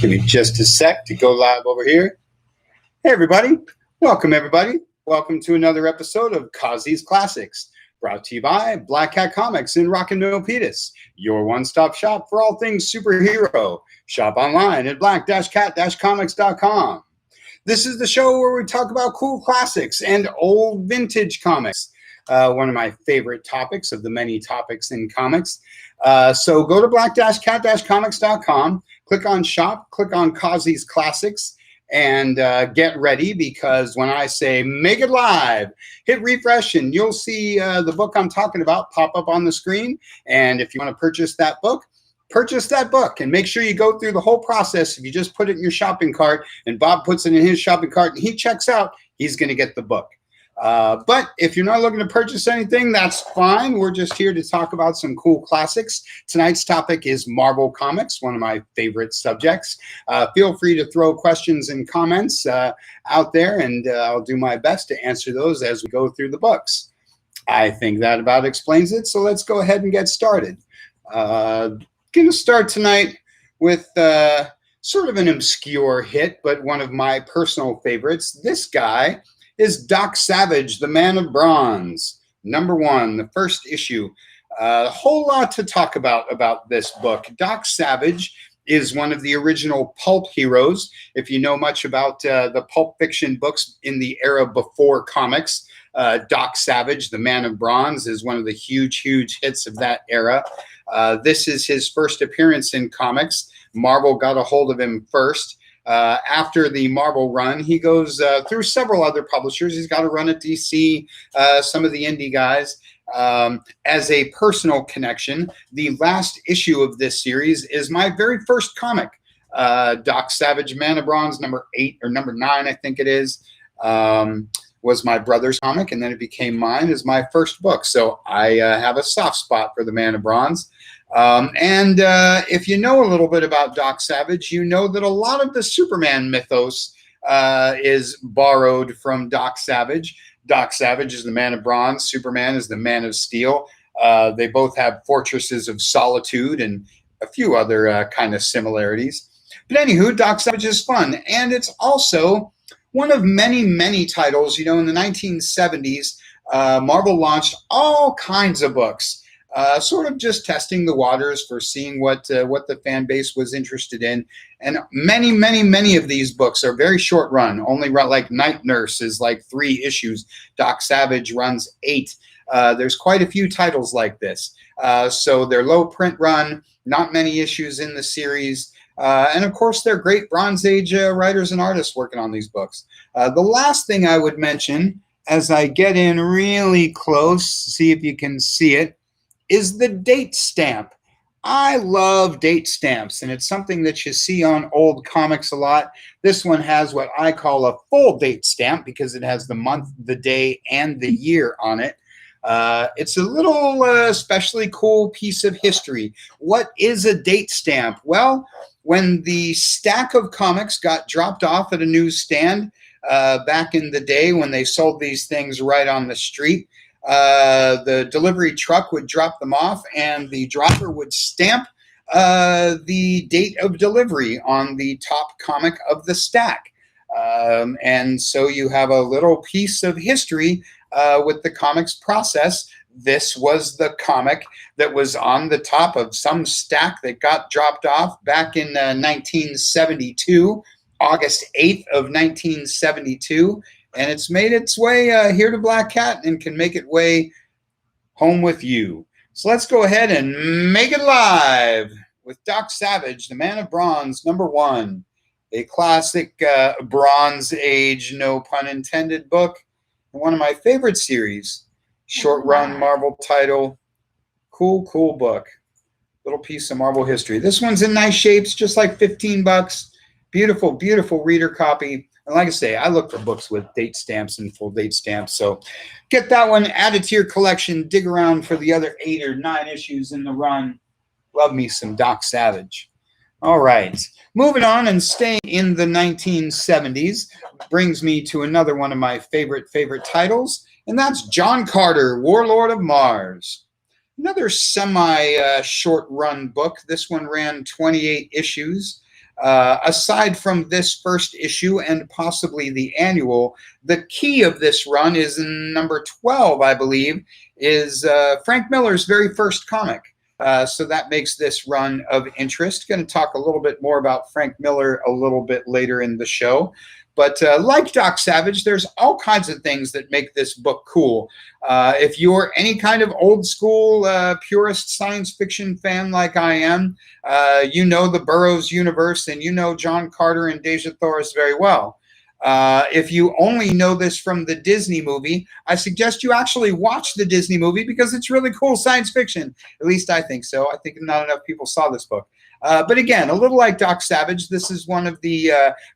Give me just a sec to go live over here. Hey, everybody. Welcome, everybody. Welcome to another episode of Causey's Classics, brought to you by Black Cat Comics and Rockin' Milpitas, your one-stop shop for all things superhero. Shop online at black-cat-comics.com. This is the show where we talk about cool classics and old vintage comics. One of my favorite topics of the many topics in comics. So go to black-cat-comics.com, click on shop, click on Causey's Classics, and get ready, because when I say make it live, hit refresh and you'll see the book I'm talking about pop up on the screen. And if you want to purchase that book and make sure you go through the whole process. If you just put it in your shopping cart and Bob puts it in his shopping cart and he checks out, he's going to get the book. But if you're not looking to purchase anything, that's fine. We're just here to talk about some cool classics. Tonight's topic is Marvel Comics, one of my favorite subjects. Feel free to throw questions and comments out there, and I'll do my best to answer those as we go through the books. I think that about explains it, so let's go ahead and get started. Going to start tonight with sort of an obscure hit, but one of my personal favorites. This guy is Doc Savage, the Man of Bronze, #1, the first issue. A whole lot to talk about this book. Doc Savage is one of the original pulp heroes. If you know much about the pulp fiction books in the era before comics, Doc Savage, the Man of Bronze, is one of the huge hits of that era. This is his first appearance in comics. Marvel got a hold of him first. After the Marvel run, he goes through several other publishers. He's got a run at DC, some of the indie guys. As a personal connection, the last issue of this series is my very first comic. Doc Savage, Man of Bronze, #8 or #9, I think it is, was my brother's comic, and then it became mine as my first book. So I have a soft spot for the Man of Bronze. And if you know a little bit about Doc Savage, you know that a lot of the Superman mythos is borrowed from Doc Savage. Doc Savage is the Man of Bronze. Superman is the Man of Steel. They both have fortresses of solitude and a few other kind of similarities. But anywho, Doc Savage is fun. And it's also one of many titles. You know, in the 1970s, Marvel launched all kinds of books. Sort of just testing the waters for seeing what the fan base was interested in. And many of these books are very short run. Only run, like Night Nurse is like 3 issues. Doc Savage runs 8. There's quite a few titles like this. So they're low print run, not many issues in the series. And of course, they're great Bronze Age writers and artists working on these books. The last thing I would mention, as I get in really close, see if you can see it, is the date stamp. I love date stamps, and it's something that you see on old comics a lot. This one has what I call a full date stamp because it has the month, the day, and the year on it. It's a little especially cool piece of history. What is a date stamp? Well, when the stack of comics got dropped off at a newsstand back in the day when they sold these things right on the street, the delivery truck would drop them off, and the dropper would stamp the date of delivery on the top comic of the stack. And so you have a little piece of history with the comics process. This was the comic that was on the top of some stack that got dropped off back in 1972, August 8th of 1972. And it's made its way here to Black Cat and can make its way home with you. So let's go ahead and make it live with Doc Savage, the Man of Bronze, #1. A classic Bronze Age, no pun intended, book. And one of my favorite series. Short run Marvel title. Cool book. Little piece of Marvel history. This one's in nice shapes, just like $15. Beautiful reader copy. And like I say, I look for books with date stamps and full date stamps. So get that one, add it to your collection, dig around for the other 8 or 9 issues in the run. Love me some Doc Savage. All right, moving on and staying in the 1970s brings me to another one of my favorite titles, and that's John Carter, Warlord of Mars. Another semi-short run book. This one ran 28 issues. Aside from this first issue and possibly the annual, the key of this run is in number 12, I believe, is Frank Miller's very first comic. So that makes this run of interest. Going to talk a little bit more about Frank Miller a little bit later in the show. But like Doc Savage, there's all kinds of things that make this book cool. If you're any kind of old school purist science fiction fan like I am, you know the Burroughs universe and you know John Carter and Deja Thoris very well. If you only know this from the Disney movie, I suggest you actually watch the Disney movie because it's really cool science fiction. At least I think so. I think not enough people saw this book. But again, a little like Doc Savage, this is one of the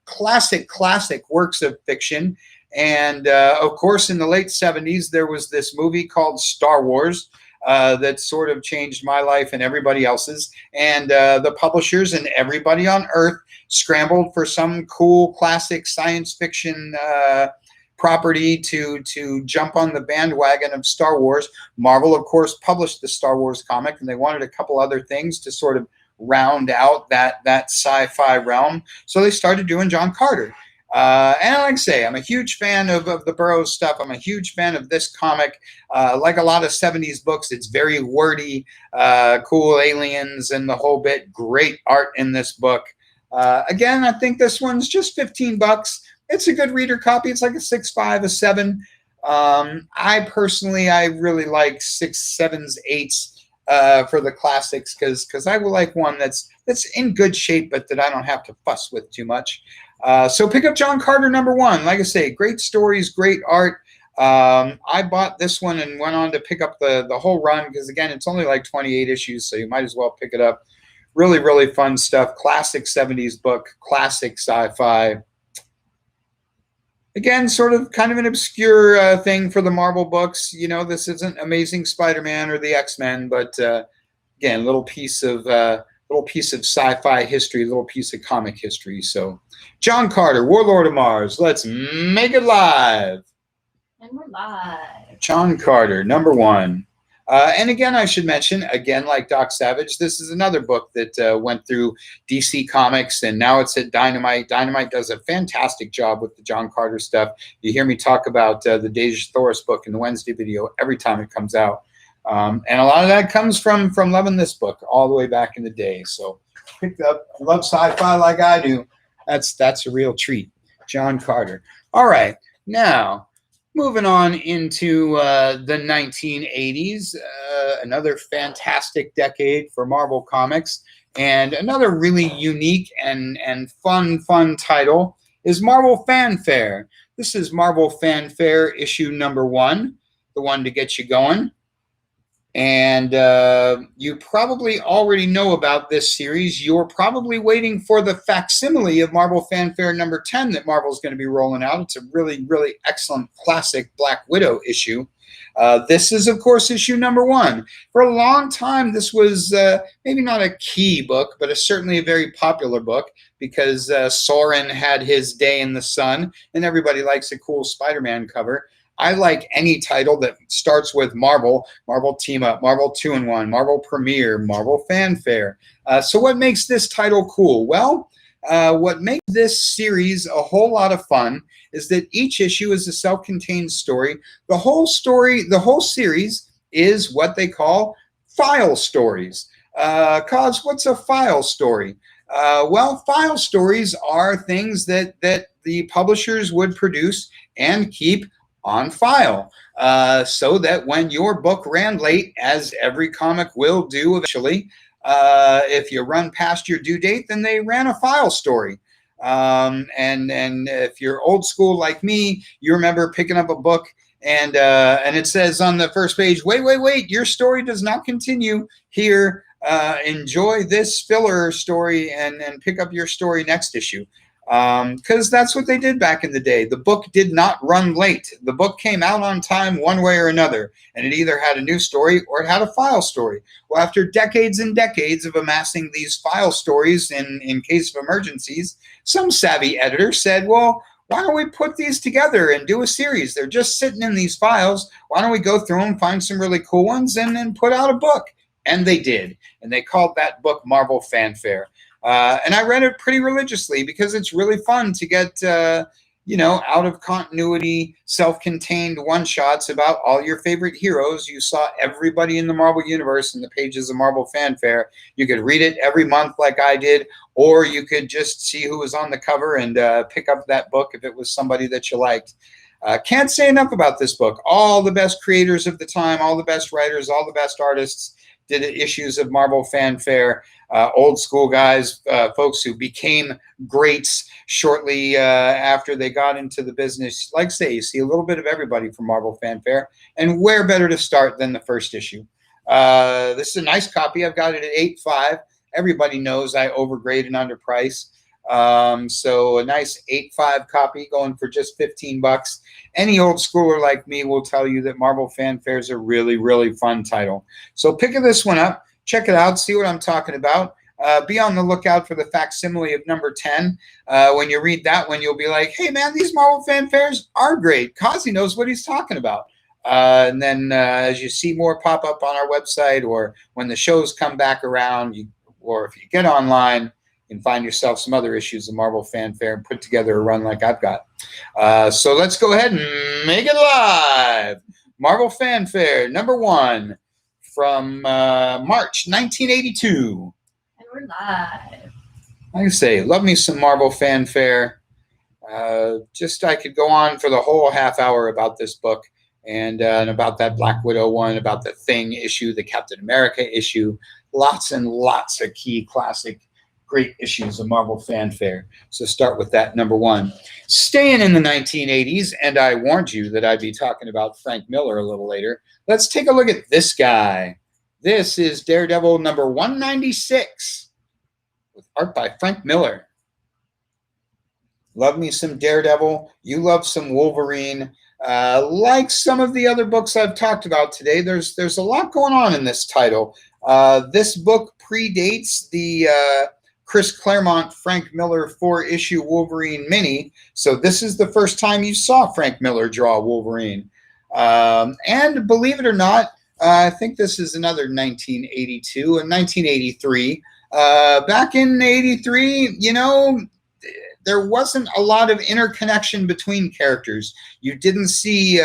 classic works of fiction. And of course, in the late 70s, there was this movie called Star Wars that sort of changed my life and everybody else's. And the publishers and everybody on Earth scrambled for some cool classic science fiction property to jump on the bandwagon of Star Wars. Marvel, of course, published the Star Wars comic, and they wanted a couple other things to sort of round out that sci-fi realm. So they started doing John Carter. And like I say, I'm a huge fan of the Burroughs stuff. I'm a huge fan of this comic. Like a lot of 70s books, it's very wordy, cool aliens and the whole bit. Great art in this book. Again, I think this one's just $15. It's a good reader copy. It's like a 6.5, a 7. I really like 6, 7s, 8s. For the classics, because I would like one that's in good shape, but that I don't have to fuss with too much. So pick up John Carter #1. Like I say, great stories, great art. I bought this one and went on to pick up the whole run because, again, it's only like 28 issues, so you might as well pick it up. Really, really fun stuff. Classic 70s book, classic sci-fi. Again, sort of kind of an obscure thing for the Marvel books. You know, this isn't Amazing Spider-Man or the X-Men, but again, little piece of sci-fi history, little piece of comic history. So, John Carter, Warlord of Mars. Let's make it live. And we're live. John Carter, #1. And again, I should mention, again, like Doc Savage, this is another book that went through DC Comics, and now it's at Dynamite. Dynamite does a fantastic job with the John Carter stuff. You hear me talk about the Deja Thoris book in the Wednesday video every time it comes out. And a lot of that comes from loving this book all the way back in the day. So picked up, love sci-fi like I do. That's a real treat. John Carter. All right, now moving on into the 1980s, another fantastic decade for Marvel Comics, and another really unique and fun title is Marvel Fanfare. This is Marvel Fanfare issue #1, the one to get you going. And you probably already know about this series. You're probably waiting for the facsimile of Marvel Fanfare #10 that Marvel's going to be rolling out. It's a really, really excellent classic Black Widow issue. This is, of course, issue #1. For a long time, this was maybe not a key book, but certainly a very popular book because Soren had his day in the sun, and everybody likes a cool Spider-Man cover. I like any title that starts with Marvel, Marvel Team Up, Marvel 2-in-1, Marvel Premiere, Marvel Fanfare. So what makes this title cool? Well, what makes this series a whole lot of fun is that each issue is a self-contained story. The whole series is what they call file stories. Cause what's a file story? Well, file stories are things that the publishers would produce and keep on file, so that when your book ran late, as every comic will do eventually, if you run past your due date, then they ran a file story. And if you're old school like me, you remember picking up a book and it says on the first page, wait, your story does not continue here. Enjoy this filler story and pick up your story next issue. Because that's what they did back in the day. The book did not run late. The book came out on time one way or another, and it either had a new story or it had a file story. Well, after decades and decades of amassing these file stories in case of emergencies, some savvy editor said, well, why don't we put these together and do a series? They're just sitting in these files. Why don't we go through them, find some really cool ones, and then put out a book? And they did. And they called that book Marvel Fanfare. And I read it pretty religiously because it's really fun to get, out of continuity, self-contained one-shots about all your favorite heroes. You saw everybody in the Marvel Universe in the pages of Marvel Fanfare. You could read it every month like I did, or you could just see who was on the cover and pick up that book if it was somebody that you liked. Can't say enough about this book. All the best creators of the time, all the best writers, all the best artists did issues of Marvel Fanfare. Old school guys, folks who became greats shortly after they got into the business. Like I say, you see a little bit of everybody from Marvel Fanfare, and where better to start than the first issue? This is a nice copy. I've got it at 8.5. Everybody knows I overgrade and underprice. So a nice 8.5 copy going for just $15. Any old schooler like me will tell you that Marvel Fanfare is a really, really fun title. So pick this one up, check it out, see what I'm talking about. Be on the lookout for the facsimile of number 10. When you read that one, you'll be like, hey, man, these Marvel Fanfares are great. Causey knows what he's talking about. And then as you see more pop up on our website, or when the shows come back around, or if you get online, you can find yourself some other issues of Marvel Fanfare and put together a run like I've got. So let's go ahead and make it live. Marvel Fanfare, number 1 from March 1982. And we're live. Like I say, love me some Marvel Fanfare. I could go on for the whole half hour about this book and about that Black Widow one, about the Thing issue, the Captain America issue. Lots and lots of key classic great issues of Marvel Fanfare. So start with that, number 1. Staying in the 1980s, and I warned you that I'd be talking about Frank Miller a little later. Let's take a look at this guy. This is Daredevil number 196 with art by Frank Miller. Love me some Daredevil. You love some Wolverine. Like some of the other books I've talked about today, there's a lot going on in this title. This book predates the Chris Claremont, Frank Miller 4-issue Wolverine mini. So this is the first time you saw Frank Miller draw Wolverine. And believe it or not, I think this is another 1982 and 1983. Back in 83, there wasn't a lot of interconnection between characters. You didn't see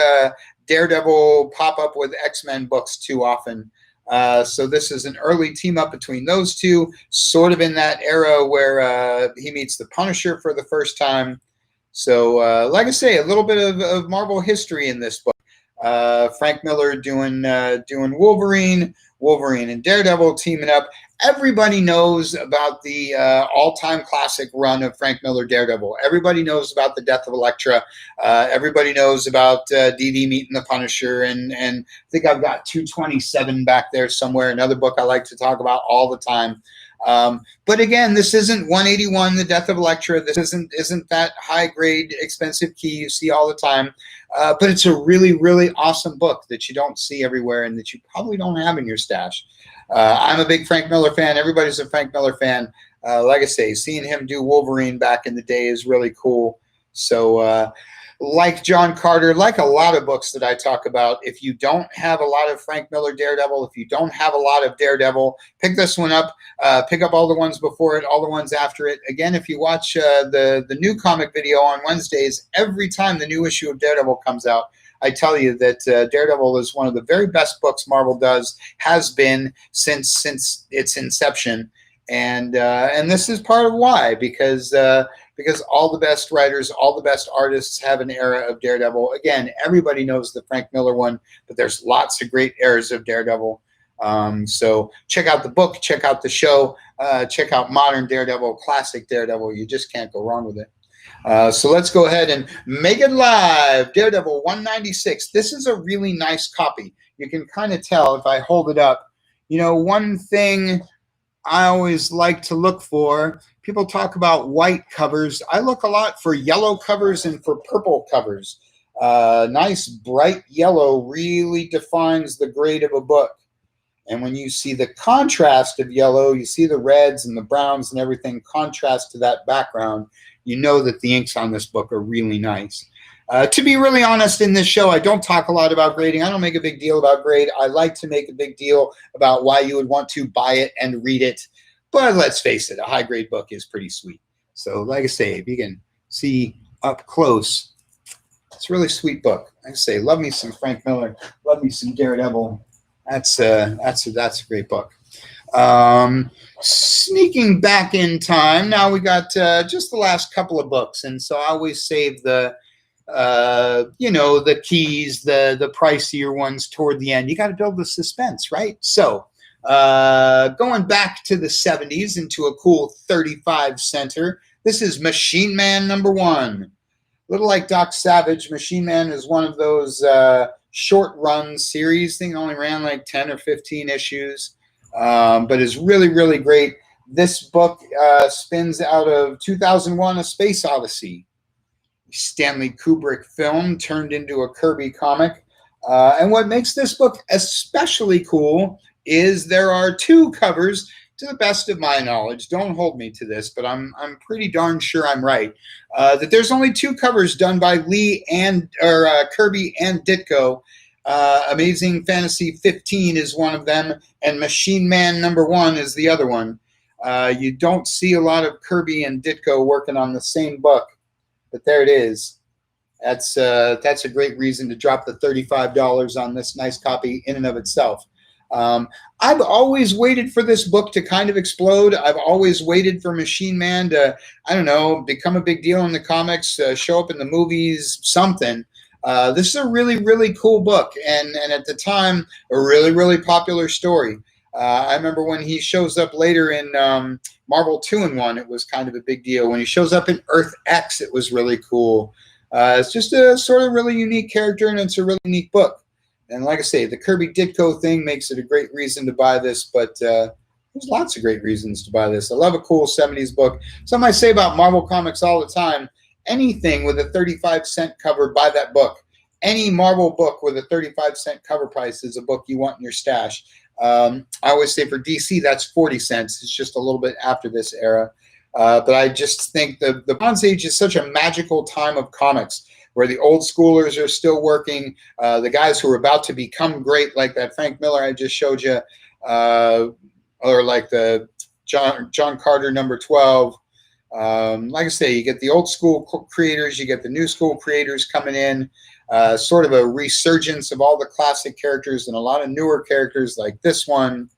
Daredevil pop up with X-Men books too often. So this is an early team up between those two, sort of in that era where he meets the Punisher for the first time. So like I say, a little bit of Marvel history in this book. Frank Miller doing Wolverine and Daredevil teaming up. Everybody knows about the all-time classic run of Frank Miller Daredevil. Everybody knows about the death of Elektra. Everybody knows about Dee meeting the Punisher. And I think I've got 227 back there somewhere, another book I like to talk about all the time. But again, this isn't 181, the death of Elektra. This isn't that high-grade, expensive key you see all the time. But it's a really, really awesome book that you don't see everywhere and that you probably don't have in your stash. I'm a big Frank Miller fan. Everybody's a Frank Miller fan. Like I say, seeing him do Wolverine back in the day is really cool. So like John Carter, like a lot of books that I talk about, if you don't have a lot of Frank Miller Daredevil, if you don't have a lot of Daredevil, pick this one up. Pick up all the ones before it, all the ones after it. Again, if you watch the new comic video on Wednesdays, every time the new issue of Daredevil comes out, I tell you that Daredevil is one of the very best books Marvel does, has been since its inception. And this is part of why, because all the best writers, all the best artists have an era of Daredevil. Again, everybody knows the Frank Miller one, but there's lots of great eras of Daredevil. So check out the book, check out the show, check out modern Daredevil, classic Daredevil. You just can't go wrong with it. So let's go ahead and make it live. Daredevil 196. This is a really nice copy. You can kind of tell if I hold it up. One thing I always like to look for, people talk about white covers. I look a lot for yellow covers and for purple covers. Nice bright yellow really defines the grade of a book. And when you see the contrast of yellow, you see the reds and the browns and everything contrast to that background, you know that the inks on this book are really nice. To be really honest, in this show, I don't talk a lot about grading. I don't make a big deal about grade. I like to make a big deal about why you would want to buy it and read it. But let's face it, a high-grade book is pretty sweet. So like I say, if you can see up close, it's a really sweet book. Like I say, love me some Frank Miller, love me some Daredevil. That's a great book. Sneaking back in time, now we got just the last couple of books, and so I always save the the keys, the pricier ones toward the end. You got to build the suspense, right? So going back to the 70s into a cool 35 center, this is Machine Man #1. A little like Doc Savage, Machine Man is one of those short run series. I think it only ran like 10 or 15 issues, but is really, really great. This book spins out of 2001: A Space Odyssey, Stanley Kubrick film turned into a Kirby comic. And what makes this book especially cool is there are two covers, to the best of my knowledge. Don't hold me to this, but I'm pretty darn sure I'm right. That there's only two covers done by Lee and Kirby and Ditko. Amazing Fantasy 15 is one of them, and Machine Man #1 is the other one. You don't see a lot of Kirby and Ditko working on the same book, but there it is. That's a great reason to drop the $35 on this nice copy in and of itself. I've always waited for this book to kind of explode. I've always waited for Machine Man to, I don't know, become a big deal in the comics, show up in the movies, something. This is a really, really cool book, and at the time, a really, really popular story. I remember when he shows up later in Marvel 2-in-1, it was kind of a big deal. When he shows up in Earth X, it was really cool. It's just a sort of really unique character, and it's a really unique book. And like I say, the Kirby Ditko thing makes it a great reason to buy this, but there's lots of great reasons to buy this. I love a cool 70s book. Something I say about Marvel Comics all the time, anything with a 35-cent cover, buy that book. Any Marvel book with a 35-cent cover price is a book you want in your stash. I always say for DC, that's 40 cents. It's just a little bit after this era. But I just think the Bronze Age is such a magical time of comics, where the old schoolers are still working, the guys who are about to become great, like that Frank Miller I just showed you, or like the John Carter #12. Like I say, you get the old school creators, you get the new school creators coming in, sort of a resurgence of all the classic characters and a lot of newer characters like this one.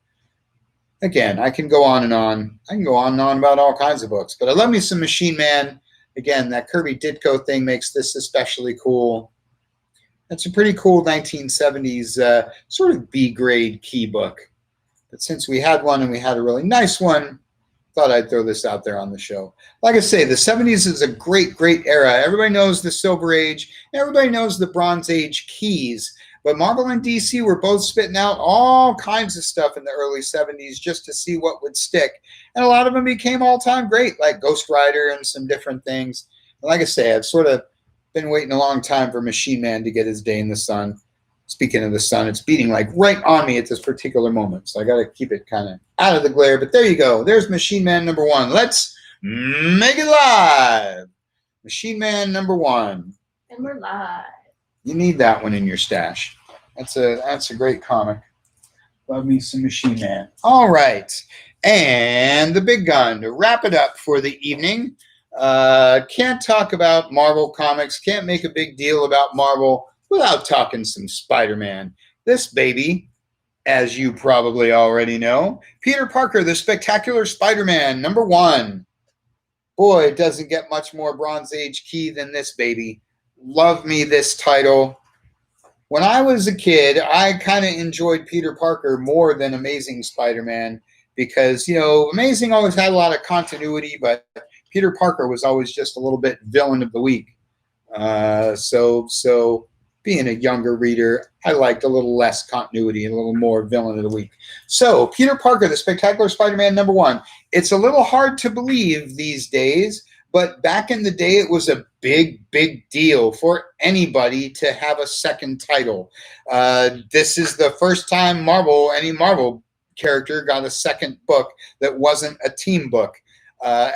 Again, I can go on and on. I can go on and on about all kinds of books, but I love me some Machine Man. Again, that Kirby Ditko thing makes this especially cool. It's a pretty cool 1970s sort of B-grade key book. But since we had one and we had a really nice one, thought I'd throw this out there on the show. Like I say, the 70s is a great, great era. Everybody knows the Silver Age. Everybody knows the Bronze Age keys. But Marvel and DC were both spitting out all kinds of stuff in the early 70s just to see what would stick. And a lot of them became all-time great, like Ghost Rider and some different things. And like I say, I've sort of been waiting a long time for Machine Man to get his day in the sun. Speaking of the sun, it's beating like right on me at this particular moment. So I got to keep it kind of out of the glare. But there you go. There's Machine Man #1. Let's make it live. Machine Man #1. And we're live. You need that one in your stash. That's a great comic. Love me some Machine Man. All right. And the big gun to wrap it up for the evening. Can't talk about Marvel Comics. Can't make a big deal about Marvel without talking some Spider-Man. This baby, as you probably already know, Peter Parker, the Spectacular Spider-Man #1. Boy, it doesn't get much more Bronze Age key than this baby. Love me this title. When I was a kid, I kind of enjoyed Peter Parker more than Amazing Spider-Man because, Amazing always had a lot of continuity, but Peter Parker was always just a little bit villain of the week. So being a younger reader, I liked a little less continuity and a little more villain of the week. So Peter Parker, the Spectacular Spider-Man #1. It's a little hard to believe these days, but back in the day, it was a big, big deal for anybody to have a second title. This is the first time any Marvel character got a second book that wasn't a team book.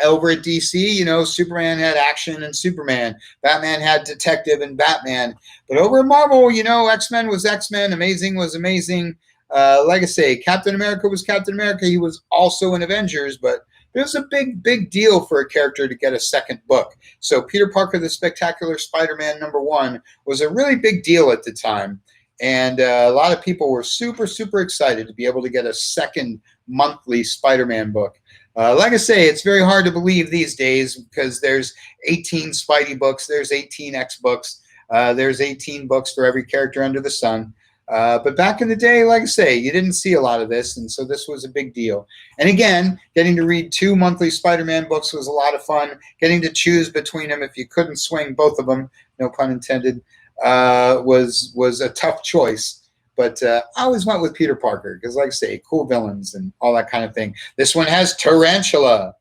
Over at DC, Superman had Action and Superman. Batman had Detective and Batman. But over at Marvel, X-Men was X-Men. Amazing was Amazing. Like I say, Captain America was Captain America. He was also in Avengers, but it was a big deal for a character to get a second book. So Peter Parker, the Spectacular Spider-Man #1 was a really big deal at the time. And a lot of people were super excited to be able to get a second monthly Spider-Man book. Like I say, it's very hard to believe these days because there's 18 Spidey books, there's 18 X books, there's 18 books for every character under the sun. But back in the day, like I say, you didn't see a lot of this, and so this was a big deal. And again, getting to read 2 monthly Spider-Man books was a lot of fun. Getting to choose between them if you couldn't swing both of them, no pun intended, was a tough choice. But I always went with Peter Parker because, like I say, cool villains and all that kind of thing. This one has Tarantula,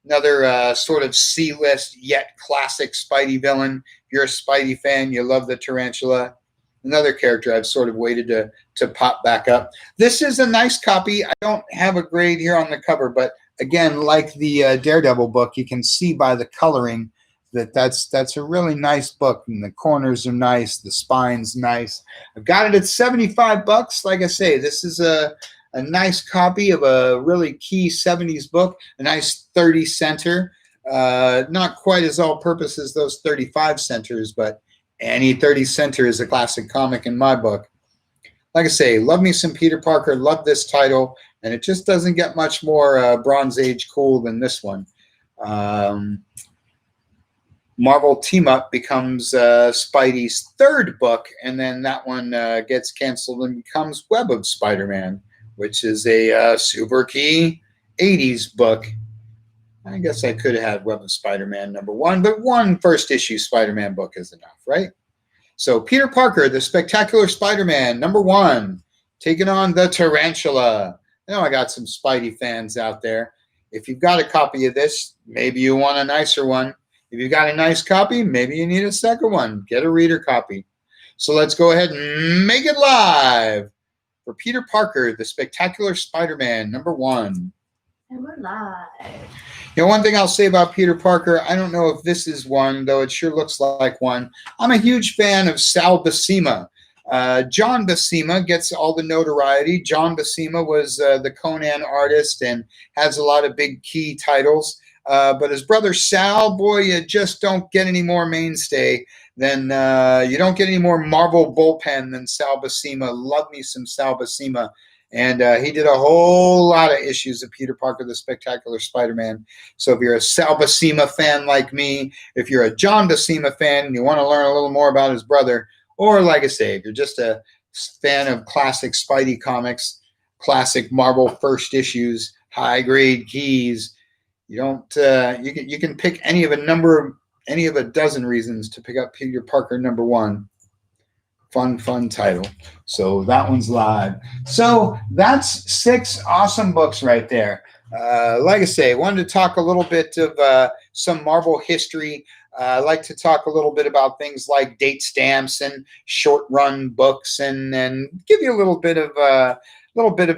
another sort of C-list yet classic Spidey villain. If you're a Spidey fan, you love the Tarantula. Another character I've sort of waited to pop back up. This is a nice copy. I don't have a grade here on the cover, but again, like the Daredevil book, you can see by the coloring that's a really nice book, and the corners are nice, the spine's nice. I've got it at $75. Like I say, this is a nice copy of a really key 70s book, a nice 30 center. Not quite as all-purpose as those 35 centers, but any 30 center is a classic comic in my book. Like I say, love me some Peter Parker, love this title, and it just doesn't get much more Bronze Age cool than this one. Marvel Team Up becomes Spidey's 3rd book, and then that one gets canceled and becomes Web of Spider-Man, which is a super key 80s book. I guess I could have had Web of Spider-Man #1, but one first issue Spider-Man book is enough, right? So Peter Parker, the Spectacular Spider-Man #1, taking on the Tarantula. I know I got some Spidey fans out there. If you've got a copy of this, maybe you want a nicer one. If you've got a nice copy, maybe you need a second one. Get a reader copy. So let's go ahead and make it live for Peter Parker, the Spectacular Spider-Man #1. And we're live. You know, one thing I'll say about Peter Parker, I don't know if this is one, though it sure looks like one. I'm a huge fan of Sal Buscema. John Buscema gets all the notoriety. John Buscema was the Conan artist and has a lot of big key titles. But his brother Sal, boy, you just don't get any more mainstay than you don't get any more Marvel bullpen than Sal Buscema. Love me some Sal Buscema. And he did a whole lot of issues of Peter Parker, the Spectacular Spider-Man. So if you're a Sal Buscema fan like me, if you're a John Buscema fan and you want to learn a little more about his brother, or like I say, if you're just a fan of classic Spidey comics, classic Marvel first issues, high-grade keys, you don't. You can pick any of a dozen reasons to pick up Peter Parker #1. Fun title. So that one's live. So that's 6 awesome books right there. Like I say, I wanted to talk a little bit of some Marvel history. I like to talk a little bit about things like date stamps and short run books, and give you a little bit of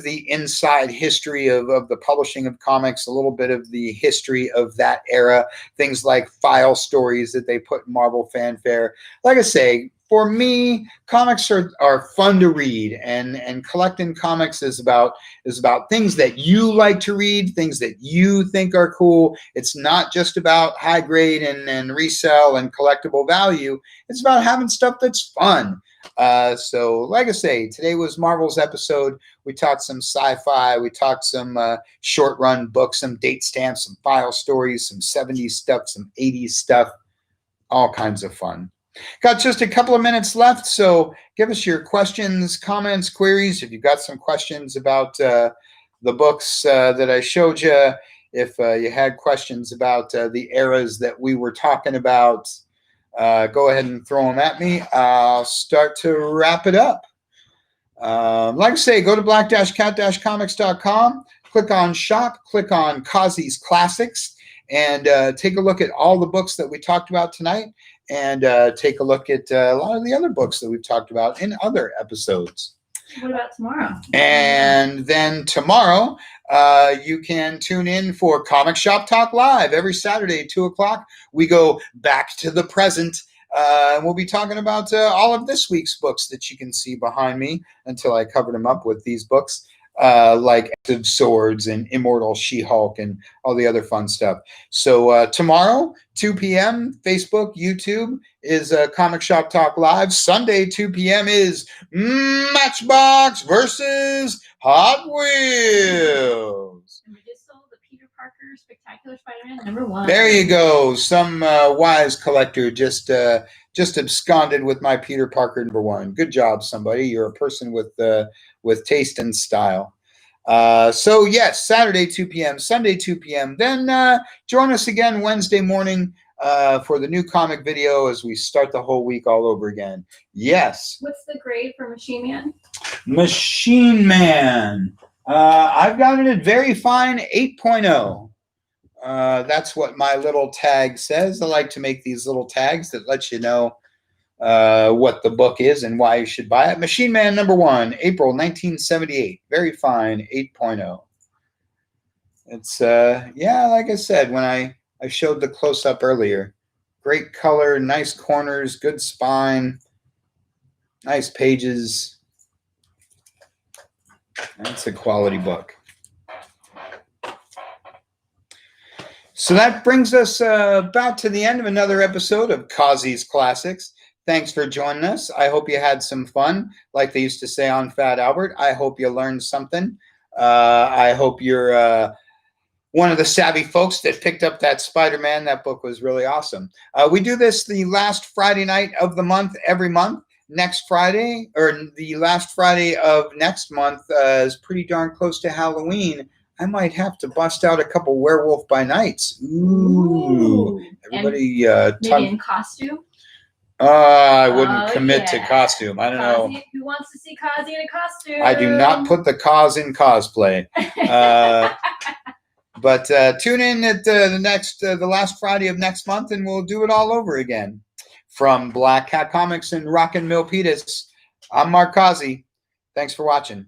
the inside history of the publishing of comics, a little bit of the history of that era, things like file stories that they put in Marvel fanfare. Like I say, for me, comics are fun to read, and collecting comics is about things that you like to read, things that you think are cool. It's not just about high grade and resell and collectible value. It's about having stuff that's fun. So like I say, today was Marvel's episode. We talked some sci-fi, we talked some short run books, some date stamps, some file stories, some 70s stuff, some 80s stuff, all kinds of fun. Got just a couple of minutes left, so give us your questions, comments, queries. If you've got some questions about the books that I showed you, if you had questions about the eras that we were talking about, go ahead and throw them at me. I'll start to wrap it up. Like I say, go to black-cat-comics.com, click on shop, click on Causey's Classics, and take a look at all the books that we talked about tonight, and take a look at a lot of the other books that we've talked about in other episodes. What about tomorrow? And then tomorrow, you can tune in for Comic Shop Talk Live every Saturday, 2 o'clock. We go back to the present We'll be talking about all of this week's books that you can see behind me until I covered them up with these books. Like Active Swords and Immortal She-Hulk and all the other fun stuff. So tomorrow, 2 p.m., Facebook, YouTube is Comic Shop Talk Live. Sunday, 2 p.m. is Matchbox versus Hot Wheels. And we just sold the Peter Parker Spectacular Spider-Man #1. There you go. Some wise collector just absconded with my Peter Parker #1. Good job, somebody. You're a person with taste and style. So yes, Saturday 2 p.m., Sunday 2 p.m. Then join us again Wednesday morning for the new comic video as we start the whole week all over again. Yes. What's the grade for Machine Man? Machine Man. I've got it at very fine 8.0. That's what my little tag says. I like to make these little tags that let you know what the book is and why you should buy it. Machine Man #1, April 1978. Very fine 8.0. It's yeah, like I said when I showed the close-up earlier. Great color, nice corners, good spine, nice pages. That's a quality book. So that brings us about to the end of another episode of Causey's Classics. Thanks for joining us. I hope you had some fun. Like they used to say on Fat Albert, I hope you learned something. I hope you're one of the savvy folks that picked up that Spider-Man. That book was really awesome. We do this the last Friday night of the month every month. Next Friday, or the last Friday of next month, is pretty darn close to Halloween. I might have to bust out a couple Werewolf by Nights. Ooh. Everybody maybe in costume? I wouldn't commit to costume. I don't know. Who wants to see Causey in a costume? I do not put the cause in cosplay. But tune in at the last Friday of next month, and we'll do it all over again. From Black Cat Comics and Rockin' Milpitas, I'm Mark Causey. Thanks for watching.